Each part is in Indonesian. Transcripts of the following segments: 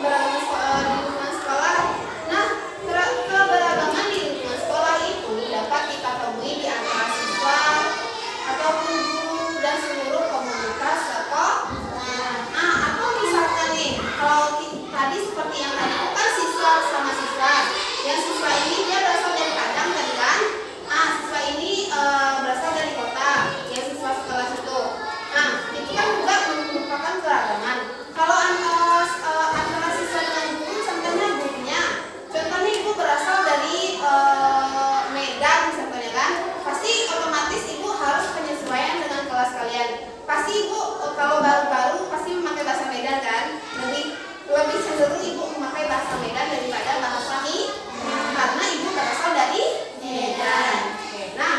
keberagaman di lingkungan sekolah. Nah, keberagaman di siswa. Yang siswa ini dia berasal dari Padang tadi kan? Siswa ini berasal dari kota. Yang siswa sekolah itu. Itu kan juga merupakan keragaman. Kalau antara siswa dengan guru, contohnya gurunya. Contohnya ibu berasal dari Medan, contohnya kan? Pasti otomatis ibu harus penyesuaian dengan kelas kalian. Pasti ibu kalau baru-baru pasti memakai bahasa Medan kan? Lebih cenderung ibu memakai bahasa Medan daripada bahasa karena ibu berasal dari Medan. Nah,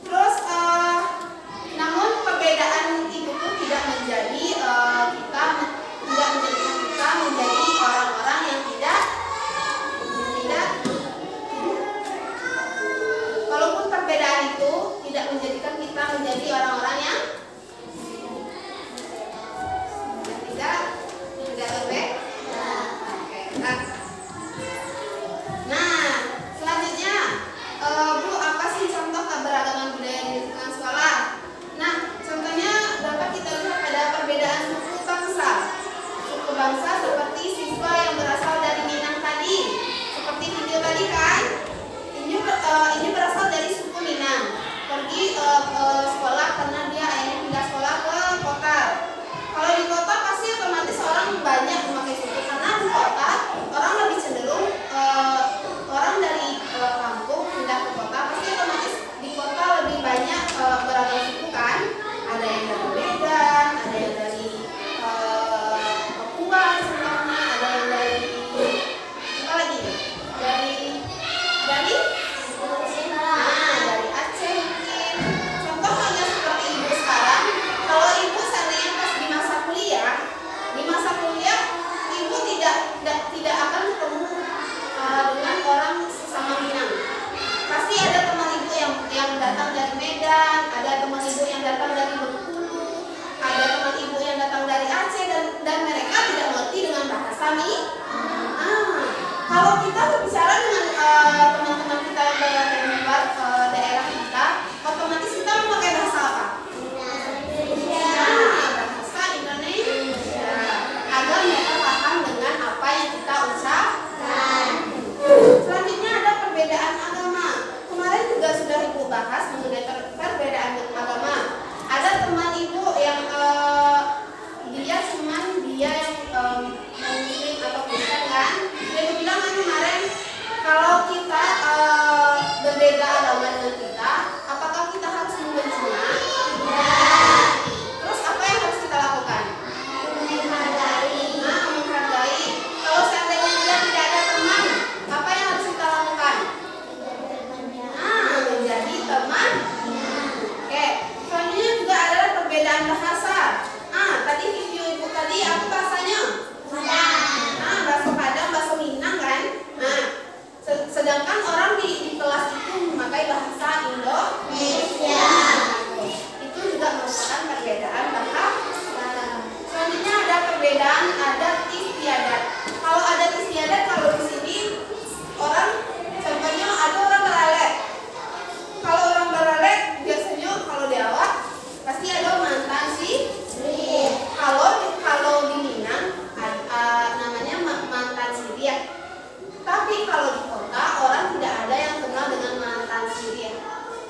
terus namun perbedaan itu tuh tidak menjadi menjadikan kita menjadi orang-orang yang tidak walaupun perbedaan itu tidak menjadikan kita menjadi orang-orang yang tidak berbeda. Nah, selanjutnya Bu, apa sih contoh keberagaman budaya di lingkungan sekolah? Nah, contohnya dapat kita lihat ada perbedaan suku bangsa. Suku bangsa seperti siswa yang berasal dari Minang tadi, seperti video tadi kan? Ini berasal dari suku Minang. Pergi sekolah karena dia akhirnya pindah sekolah ke kota. Kalau di kota pasti otomatis orang banyak memakai suku karena di kota orang lebih cenderung orang dari kampung pindah ke kota pasti otomatis di kota lebih banyak beragam suku kan? Ada yang dari Medan, ada yang dari Papua contohnya, ada yang dari apa lagi? Dari Aceh mungkin. Contoh hanya seperti ibu sekarang. Kalau ibu seandainya pas di masa kuliah ibu tidak akan ketemu dengan orang sesama Minang. Pasti ada teman ibu yang datang dari Medan, ada teman ibu yang datang dari Bengkulu, ada teman ibu yang datang dari Aceh dan mereka tidak mengerti dengan bahasa kalau kita berbicara dengan teman-teman kita yang berada di luar daerah kita, otomatis kita memakai bahasa apa? Bahasa Indonesia agar mereka paham dengan apa yang kita ucapkan. Selanjutnya ada perbedaan agama. Kemarin juga sudah ibu bahas mengenai perbedaan agama. Ada teman ibu yang dia yang Muslim atau Kristen kan? Dia bilang kan kemarin kalau kita berbeda agama dengan kita, apakah kita harus membencinya? Terus apa yang harus kita lakukan? Menghargai. Kalau seandainya dia tidak ada teman, apa yang harus kita lakukan? Menjadi teman. Oke. Selanjutnya juga adalah perbedaan bahasa. Tadi video ibu tadi apa bahasanya? Bahasa Padang, bahasa Minang kan? Sedangkan orang di kelas itu memakai bahasa Indonesia. Itu juga merupakan perbedaan bahasa. Selanjutnya ada perbedaan adat istiadat. Kalau adat istiadat kalau di sini orang contohnya ada orang Beralet. Kalau orang Beralet biasanya kalau di awak pasti ada mantan sirih. Kalau di Minang namanya mantan sirih. Tapi kalau di kota orang tidak ada yang kenal dengan mantan sirih.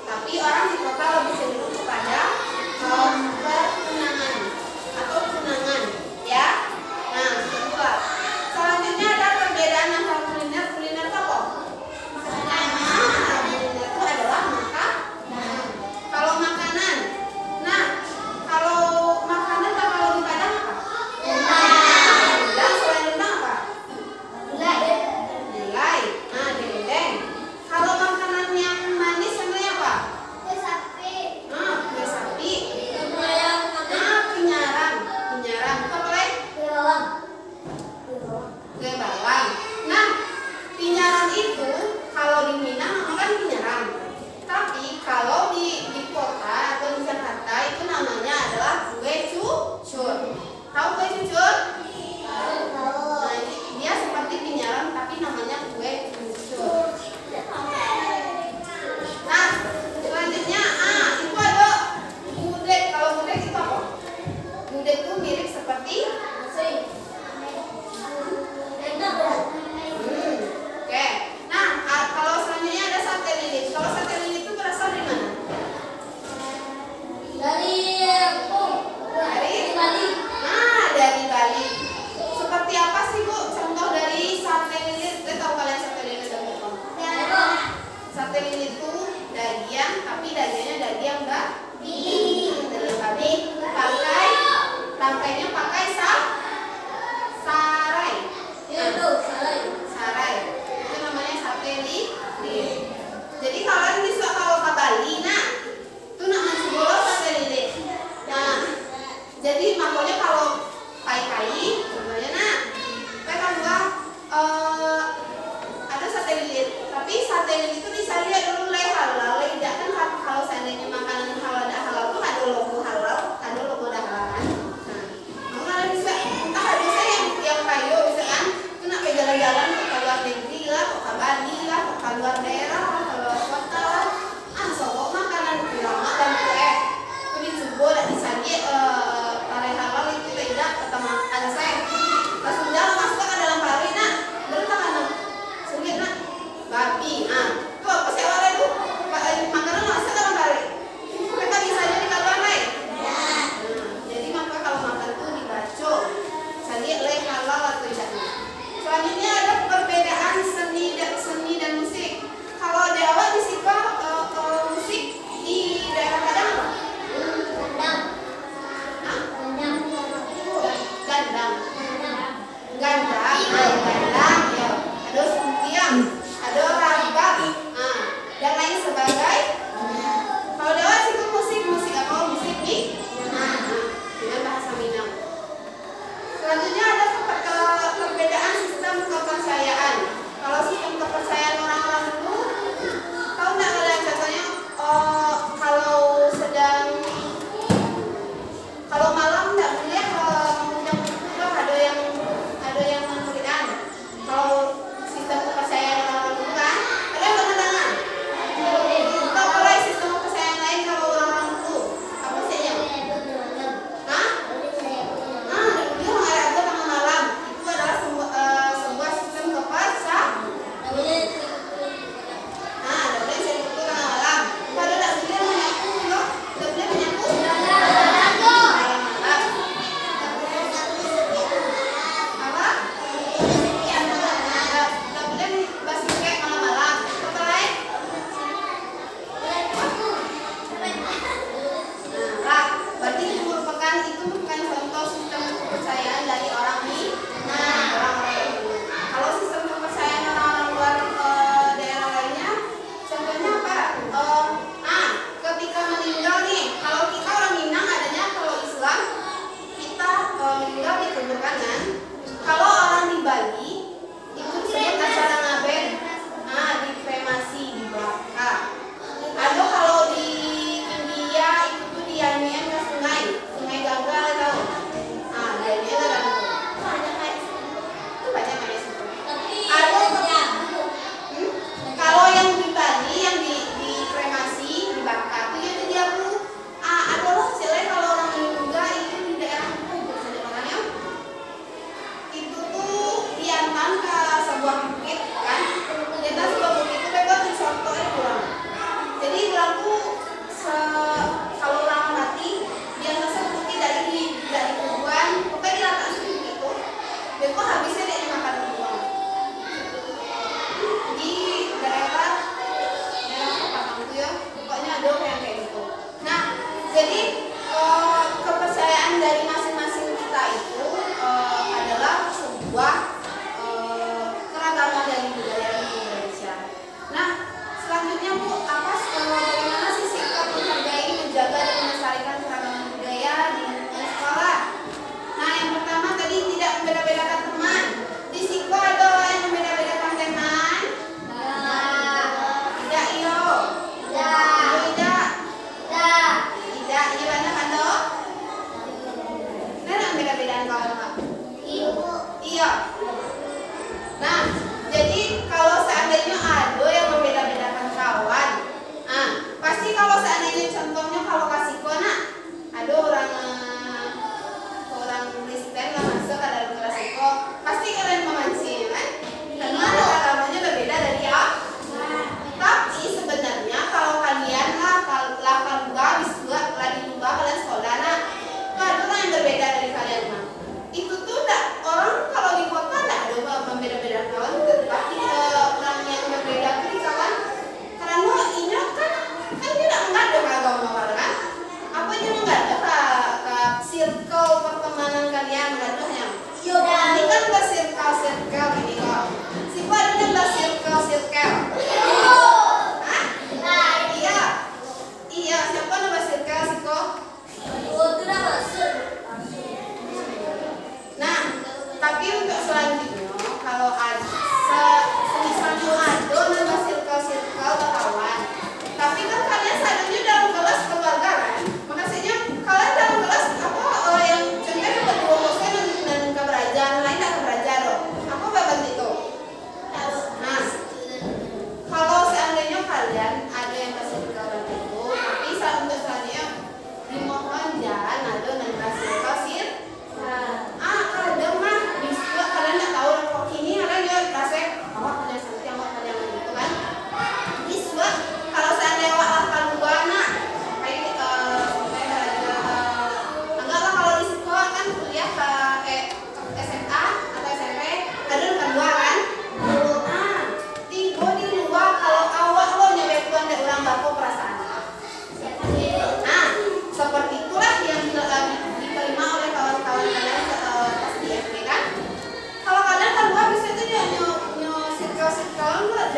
Tapi orang di kota lebih cenderung kepada pertunangan atau tunangan, ya. Nah, kedua. Selanjutnya ada perbedaan antara kuliner. Kuliner itu apa? Kuliner itu adalah makanan. Kalau makanan, kalau makanan kalau di Padang apa? Rendang. Selain rendang apa? Gulai. Dendeng. Kalau makanan yang manis sebenarnya apa? Kue sapi. Pinyaran. Apa lagi? Kue bawang. Nah, pinyaran itu kalau di Minang namanya pinyaran. Tapi kalau di kota atau di Jakarta itu namanya adalah kue cucur. Tahu kue cucur? Nah, dia seperti pinyaran tapi namanya kue cucur. Nah, selanjutnya itu ada gudeg. Kalau gudeg itu apa? Gudeg itu mirip seperti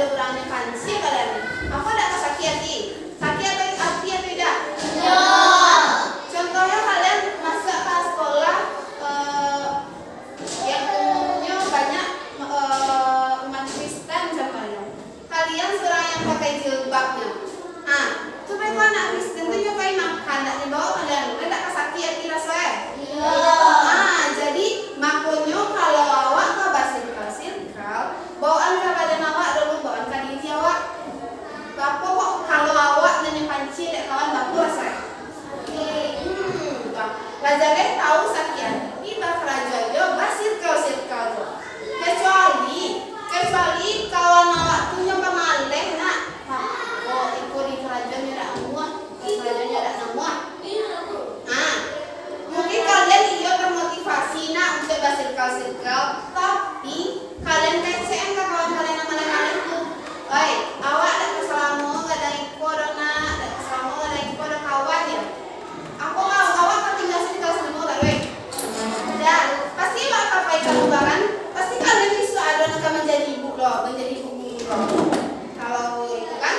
ada orangnya panci kalian. Apa tidak sakit hati? Sakit atau tidak? Ya. Contohnya kalian masuk ke sekolah yang umumnya banyak umat Kristen contohnya. Kalian seorang yang pakai jilbabnya. Supaya kalau anak Kristen itu nyobain makan, tidak dibawa kalian, tidak sakit hati rasanya. Jadi makanya kalau awak ke basirkal, bawaan kepada awak dulu, bawaan ke diri awak. Bapak kok kalau awak nanya panci dek kawan bapak rasanya. Belajarnya tahu sakit hati, bakal aja basirkal tuh. Kecuali kawan awak tuh nyoba maleh nak. Oh ikut di kerajaan ada semua, kerajaan ada semua. Mungkin kalian iya termotivasi nak untuk basirkal, tapi kalian kecen ke kawan kalian yang maleh-maleh tuh. Awak ada keselamo gak ada iko dona, ada keselamo gak ada iko dona kawan ya. Aku mau awak ketinggal sirkal semua gak weh. Dan pasti awak kapai keluaran, pasti kalian bisa ada nak menjadi ibu loh, menjadi ibu loh. Kalau itu kan,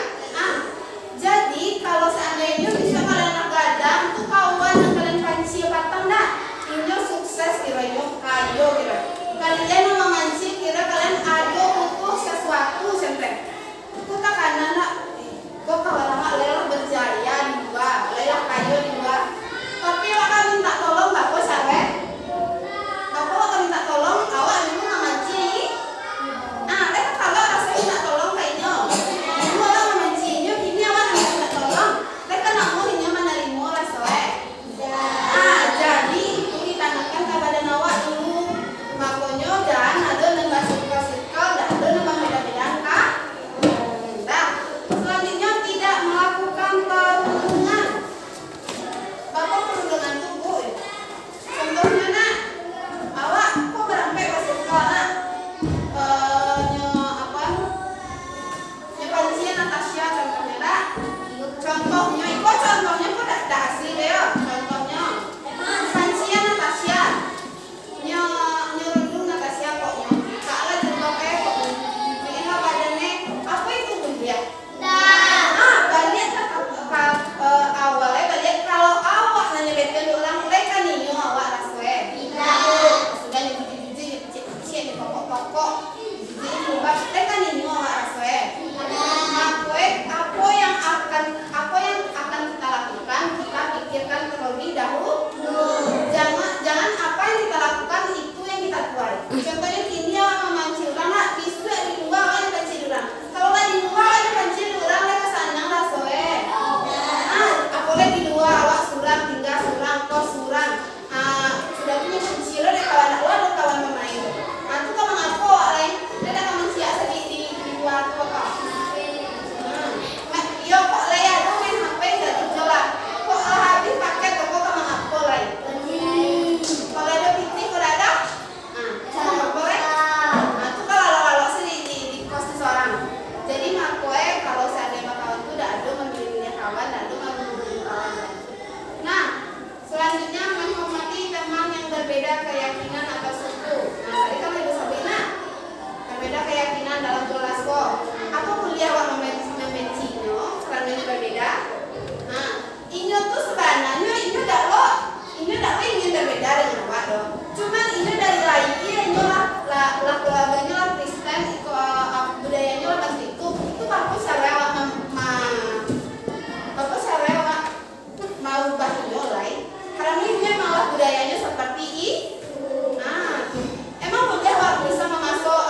jadi kalau seandainya bisa kalian gadang tuh kawan yang kalian panci patang dah. Ini sukses kira-kira, ayo kira. Kalian mau manci kira kalian ada butuh sesuatu sampai. Itu tak karena nak, kok kawan awak lelah berjaya di luar, lelah kayu di luar. Tapi awak kan minta tolong bapak sampai. Bapak akan minta tolong awak dulu manci. Mereka kalau rasanya minta tolong kayaknya. Dulu orang mancinya, kini awak minta tolong. Mereka nak mau ini menerima rasanya. Jadi itu ditanamkan kepada awak dulu. Makanya jangan ada nembak sirkal, dan ada nembak beda-beda kah? Selanjutnya tidak melakukan perundungan. Bapak perundungan tubuh. Contohnya nak, awak kok berampe ke sirkal nak? Panci Natasha contohnya nak. Contohnya kok tidak asli deh ya. Contohnya panci Natasha. Nyuruh Natasha kok kalau jilbabnya kok ini badannya apa itu kuliah? Balik awalnya balik kalau awak nanya betul orang mereka nih awak rasanya. Sudah nyuci di pokok-pokok. Jadi jilbab mereka nih awak rasanya. Apa yang akan kita lakukan, kita pikirkan terlebih dahulu. Jangan apa yang kita lakukan itu yang kita tuai. Contohnya kini awak memanci orang nak bisa di luar kan panci orang. Kalau di luar kan panci orang mereka senang rasanya. Apalagi di luar awak surang tinggal surang kos surang. Sudah punya kunci lo deh kawan awak lo kawan pemain. Itu kawan apa lain? Ada kawan siapa di luar tuh apa? Yo kok leya tuh main HP nggak dijual. Kok habis paket kok kamu apa lain? Kalau ada pitik kalau ada, sama boleh. Itu kalau sih di kos seorang. Jadi makanya kalau seandainya kawan itu udah ada memilih kawan, ada memilih kawan. Nah, selanjutnya menghormati teman yang berbeda keyakinan atau suku. Tadi kan Ibu Sabina berbeda keyakinan dalam kelas kok. Aku kuliah waktu membencinya karena ini berbeda. Ini tuh sebenarnya ini tidak ingin berbeda dengan awak dong. Cuman ini dari lahirnya ini lah keluarganya lah Kristen, budayanya lah pasti itu bagus cara awak mau ubah lain. Karena ini malah budayanya seperti ini. Emang boleh awak bisa memasuk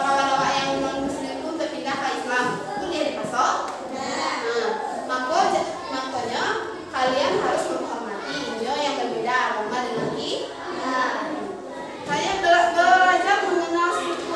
kawan awak yang non Muslim itu untuk pindah ke Islam? Boleh dipasok? Makanya kalian harus menghormati yang berbeda agama dengan kita. Saya belajar mengenal suku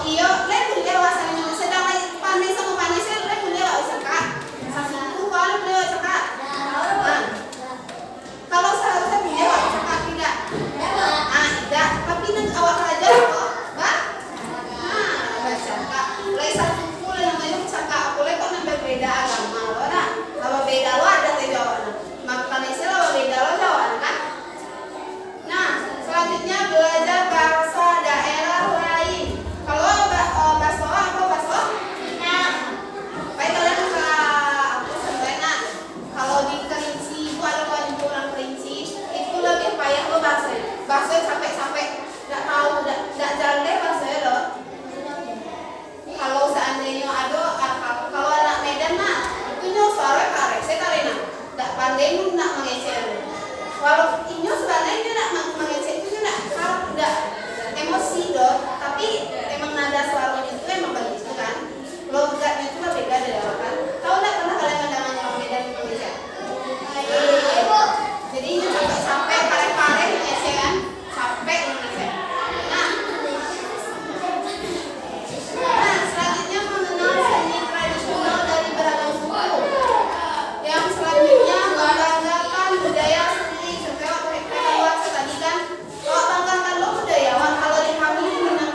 iyo le kuliah wasanya sedang pandai sama pandai saya le kuliah cakap. Satu kalau kuliah cakap. Kalau seharusnya kuliah cakap tidak. Tidak. Tapi nang awak aja kok, bah. Cakap. Le satu kuliah namanya cakap. Kuliah kok nambah beda agama lo nak. Kalau beda lo ada teh jawaban. Makanya saya lo beda lo jawaban kan. Nah, selanjutnya belajar bahasa daerah lain. Kalau bahasa apa bahasa? Baik kalian aku sebenarnya kalau di Kerinci ibu ada kawan orang Kerinci itu lebih payah lo bahasa sampai nggak tahu nggak jalan deh bahasa lo. Kalau seandainya ada kalau anak Medan nah itu nyo suara karek saya karena nggak pandai nak mengecer. Walau inyo sebenarnya nak mengecer itu nak kalau nggak emosi doh, tapi emang nada suaranya itu emang begitu kan. Logatnya itu beda dari orang kan. Tahu nggak pernah kalian mendengarnya orang Medan mengecer? Jadi inyo sampai karek-karek mengecer kan, sampai mengecer. Nah, selanjutnya mengenal seni tradisional dari beragam suku. Yang selanjutnya membanggakan budaya sendiri. Sampai waktu tadi kan, kalau banggakan lo budayawan, kalau di kami di Minang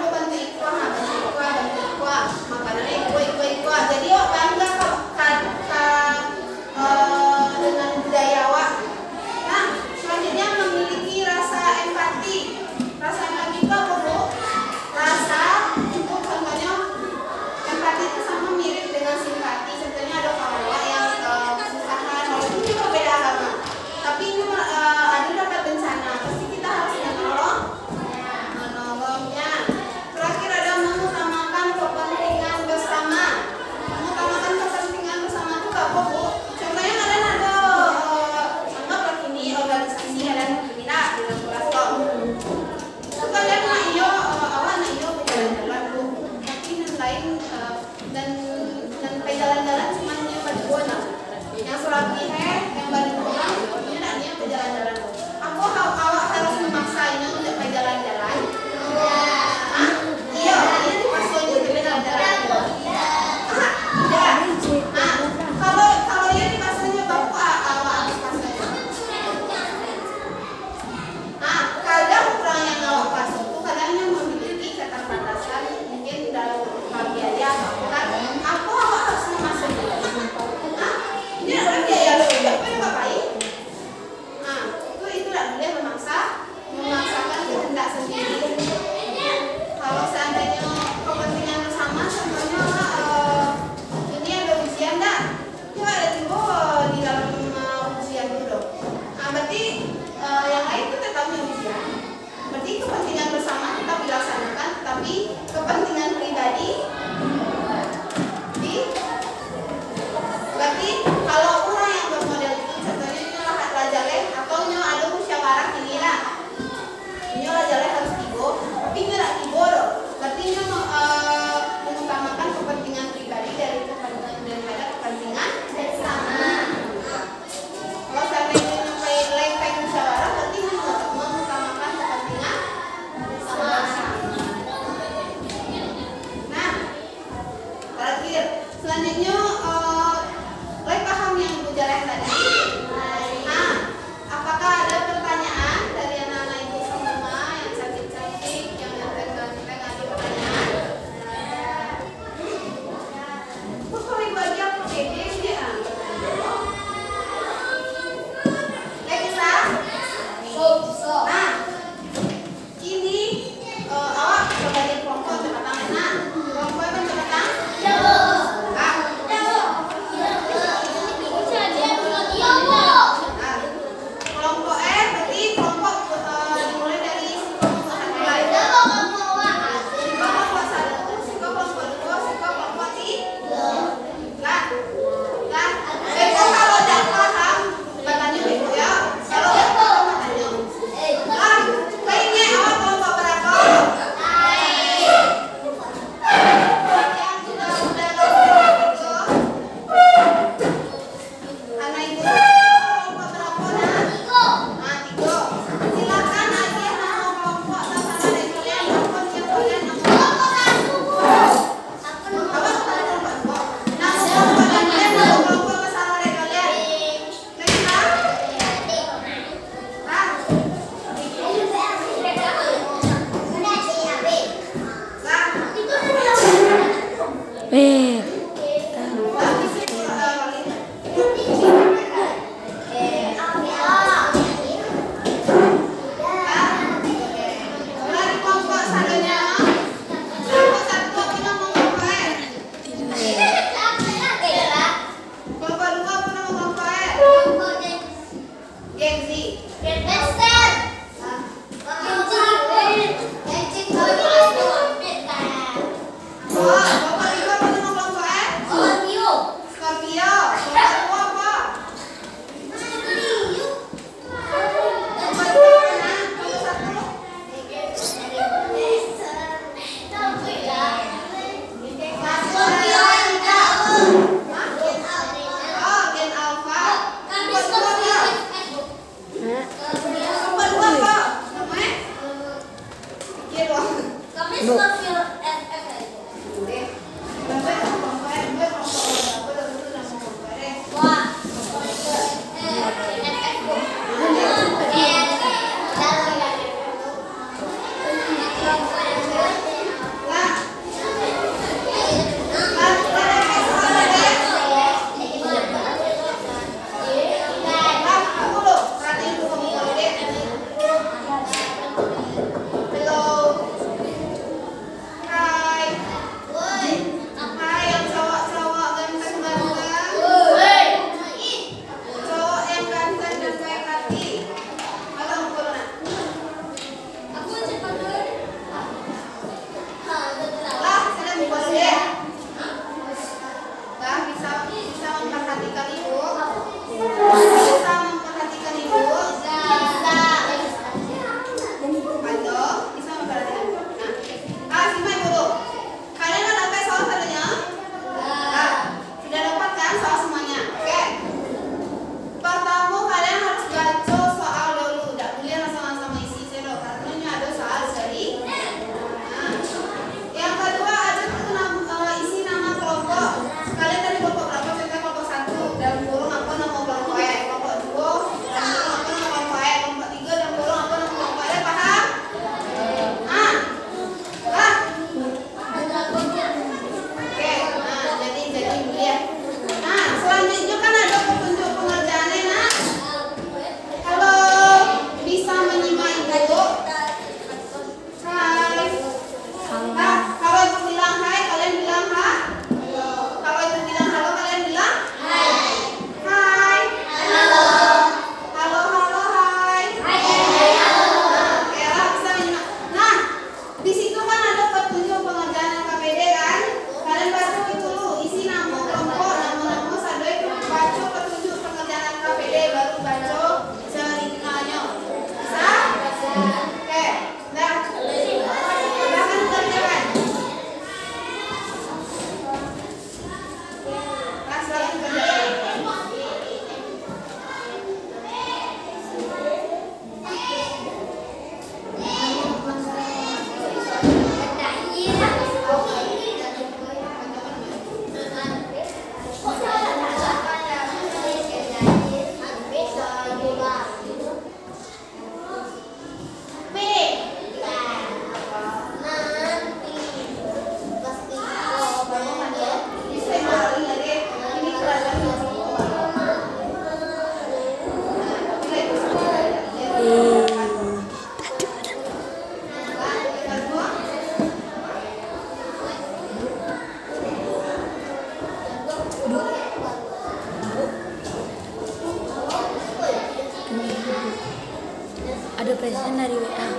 Ada pesan dari WA,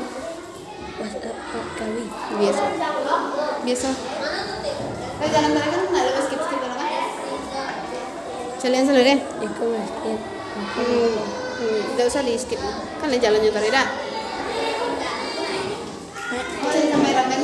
WhatsApp, Kawi. Biasa. Biasa. Jangan mereka kan nggak ada skip skip kan? Jalan seluruh. Itu skip. Tidak usah di skip. Kan jalannya tadi dah. Cari kameramen.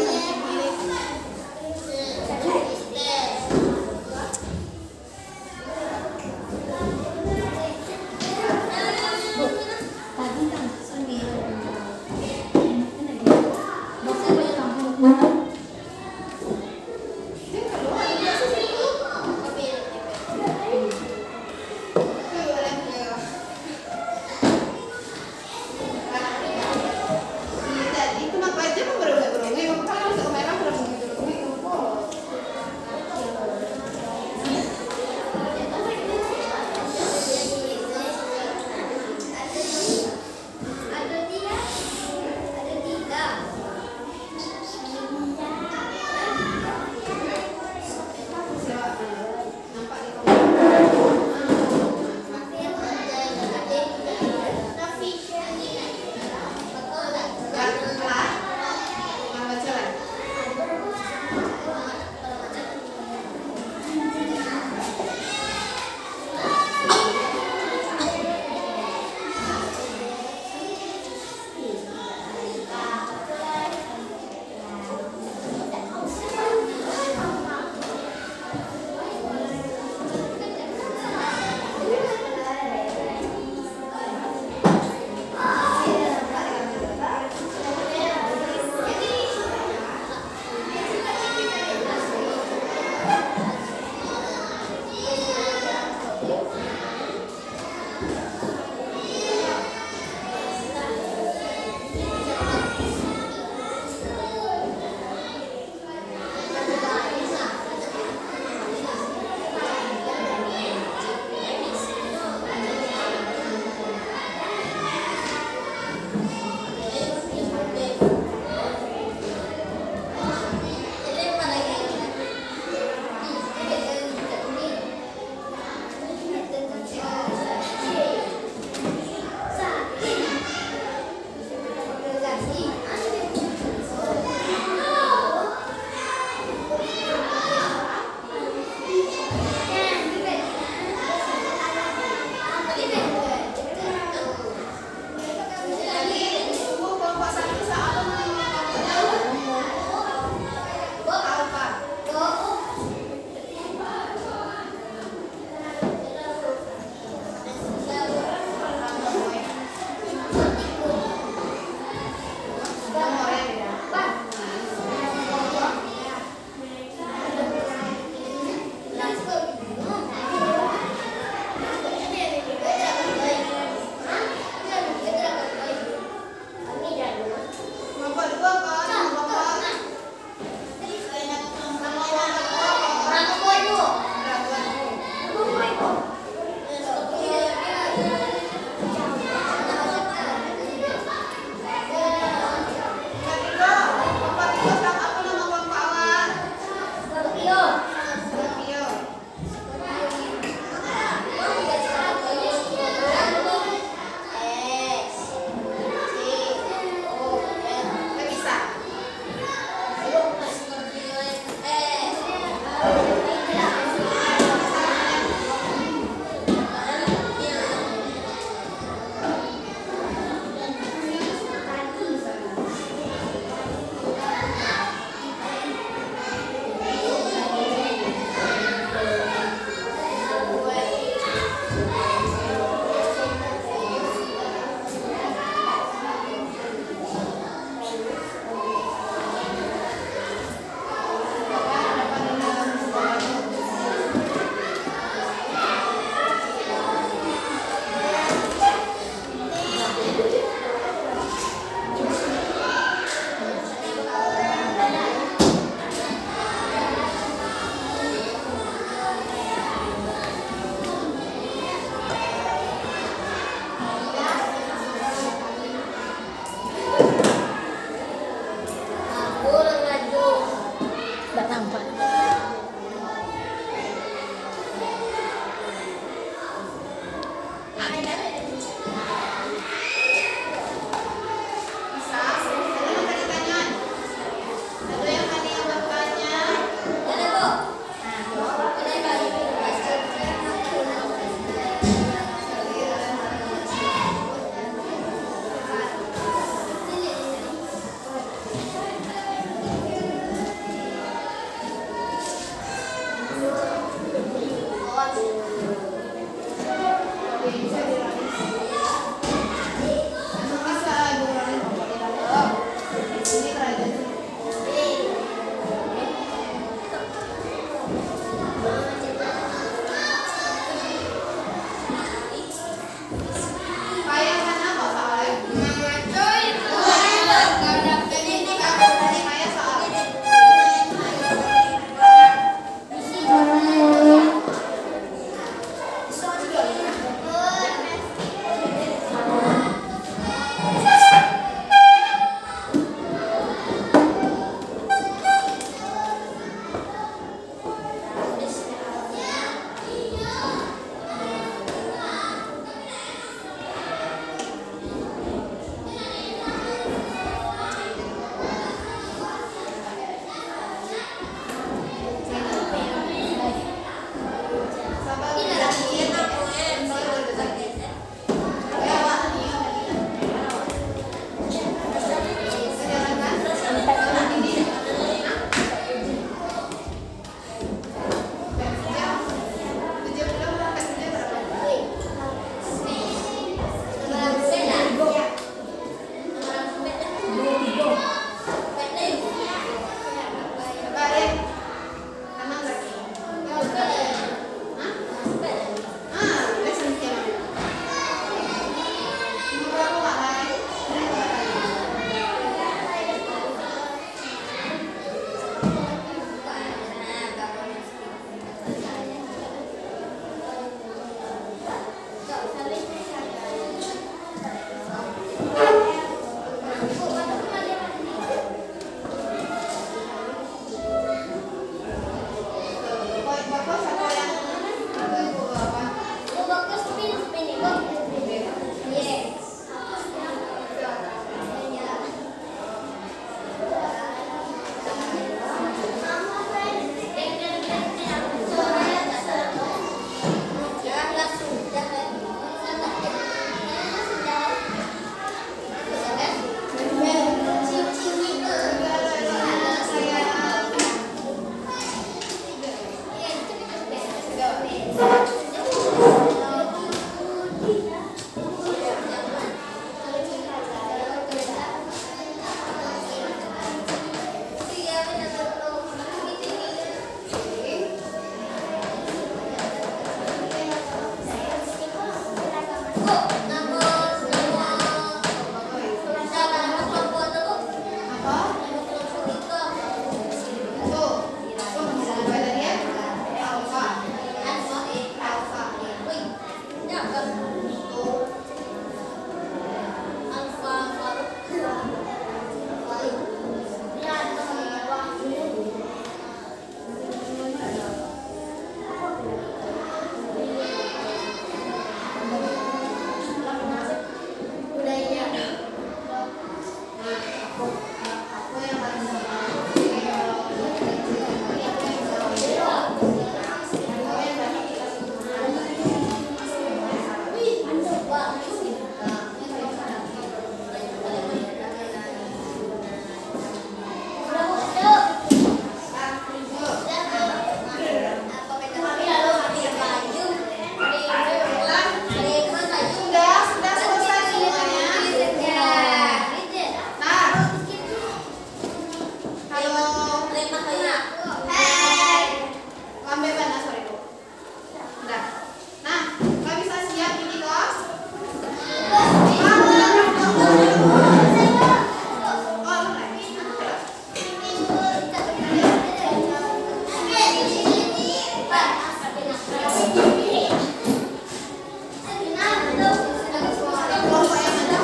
Kelompok yang ada.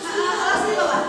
Alas di bawah.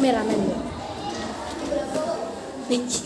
kameramen lo. Nih.